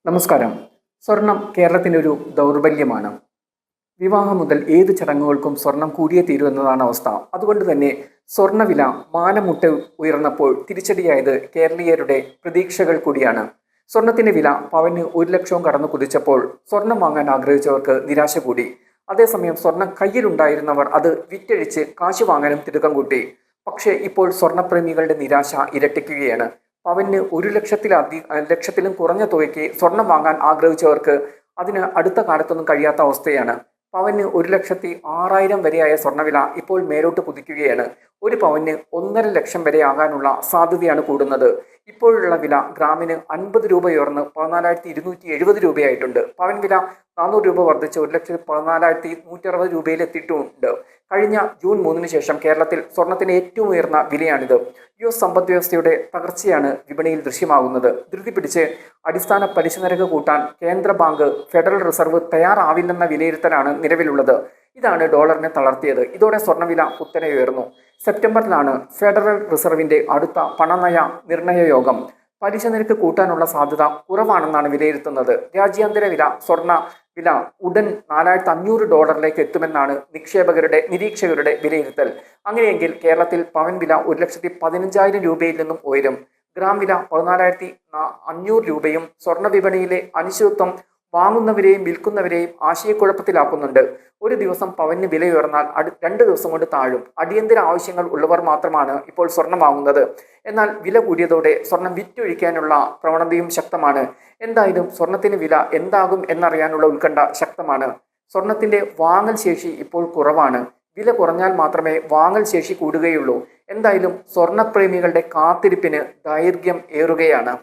നമസ്കാരം. സ്വർണം കേരളത്തിൻ്റെ ഒരു ദൗർബല്യമാണ്. വിവാഹം മുതൽ ഏത് ചടങ്ങുകൾക്കും സ്വർണം കൂടിയേ തീരൂ എന്നതാണ് അവസ്ഥ. അതുകൊണ്ട് തന്നെ സ്വർണ്ണവില മാനമുട്ട ഉയർന്നപ്പോൾ തിരിച്ചടിയായത് കേരളീയരുടെ പ്രതീക്ഷകൾ കൂടിയാണ്. സ്വർണത്തിന്റെ വില പവന് 1,00,000 കടന്നു കുതിച്ചപ്പോൾ സ്വർണം വാങ്ങാൻ ആഗ്രഹിച്ചവർക്ക് നിരാശ കൂടി. അതേസമയം സ്വർണം കയ്യിലുണ്ടായിരുന്നവർ അത് വിറ്റഴിച്ച് കാശ് വാങ്ങാനും തിടുക്കം കൂട്ടി. പക്ഷേ ഇപ്പോൾ സ്വർണപ്രേമികളുടെ നിരാശ ഇരട്ടിക്കുകയാണ്. പവന് 1,00,000-ലക്ഷത്തിലും കുറഞ്ഞ തുകയ്ക്ക് സ്വർണം വാങ്ങാൻ ആഗ്രഹിച്ചവർക്ക് അതിന് അടുത്ത കാലത്തൊന്നും കഴിയാത്ത അവസ്ഥയാണ്. പവന് 1,06,000 വരെയായ സ്വർണ്ണവില ഇപ്പോൾ മേലോട്ട് കുതിക്കുകയാണ്. ഒരു പവന് 1,50,000 വരെ ആകാനുള്ള സാധ്യതയാണ് കൂടുന്നത്. ഇപ്പോഴുള്ള വില ഗ്രാമിന് 50 രൂപ ഉയർന്ന് 14,270 രൂപയായിട്ടുണ്ട്. പവൻ വില 400 രൂപ വർദ്ധിച്ച് 1,14,160 രൂപയിൽ എത്തിയിട്ടുണ്ട്. കഴിഞ്ഞ ജൂൺ 3 ശേഷം കേരളത്തിൽ സ്വർണത്തിന് ഏറ്റവും ഉയർന്ന വിലയാണിത്. US സമ്പദ് വ്യവസ്ഥയുടെ തകർച്ചയാണ് വിപണിയിൽ ദൃശ്യമാകുന്നത്. ധൃതി പിടിച്ച് അടിസ്ഥാന പലിശ നിരക്ക് കൂട്ടാൻ കേന്ദ്ര ബാങ്ക്, ഫെഡറൽ റിസർവ് തയ്യാറാവില്ലെന്ന വിലയിരുത്തലാണ് നിലവിലുള്ളത്. ഇതാണ് ഡോളറിനെ തളർത്തിയത്. ഇതോടെ സ്വർണ്ണവില കുത്തനെ ഉയർന്നു. സെപ്റ്റംബറിലാണ് ഫെഡറൽ റിസർവിന്റെ അടുത്ത പണനയ നിർണയ യോഗം. പലിശ നിരക്ക് കൂട്ടാനുള്ള സാധ്യത കുറവാണെന്നാണ് വിലയിരുത്തുന്നത്. രാജ്യാന്തര സ്വർണ്ണ വില ഉടൻ $4,500 എത്തുമെന്നാണ് നിരീക്ഷകരുടെ വിലയിരുത്തൽ. അങ്ങനെയെങ്കിൽ കേരളത്തിൽ പവൻ വില 1,15,000 രൂപയിൽ നിന്നും ഉയരും. ഗ്രാം വില 14,500 രൂപയും സ്വർണ്ണ വിപണിയിലെ അനിശ്ചിതത്വം വാങ്ങുന്നവരെയും വിൽക്കുന്നവരെയും ആശയക്കുഴപ്പത്തിലാക്കുന്നുണ്ട്. ഒരു ദിവസം പവന് വില ഉയർന്നാൽ 2 ദിവസം കൊണ്ട് താഴും. അടിയന്തര ആവശ്യങ്ങൾ ഉള്ളവർ മാത്രമാണ് ഇപ്പോൾ സ്വർണം വാങ്ങുന്നത്. എന്നാൽ വില കൂടിയതോടെ സ്വർണം വിറ്റൊഴിക്കാനുള്ള പ്രവണതയും ശക്തമാണ്. എന്തായാലും സ്വർണത്തിന് വില എന്താകും എന്നറിയാനുള്ള ഉത്കണ്ഠ ശക്തമാണ്. സ്വർണത്തിന്റെ വാങ്ങൽ ശേഷി ഇപ്പോൾ കുറവാണ്. വില കുറഞ്ഞാൽ മാത്രമേ വാങ്ങൽ ശേഷി കൂടുകയുള്ളൂ. എന്തായാലും സ്വർണപ്രേമികളുടെ കാത്തിരിപ്പിന് ദൈർഘ്യം ഏറുകയാണ്.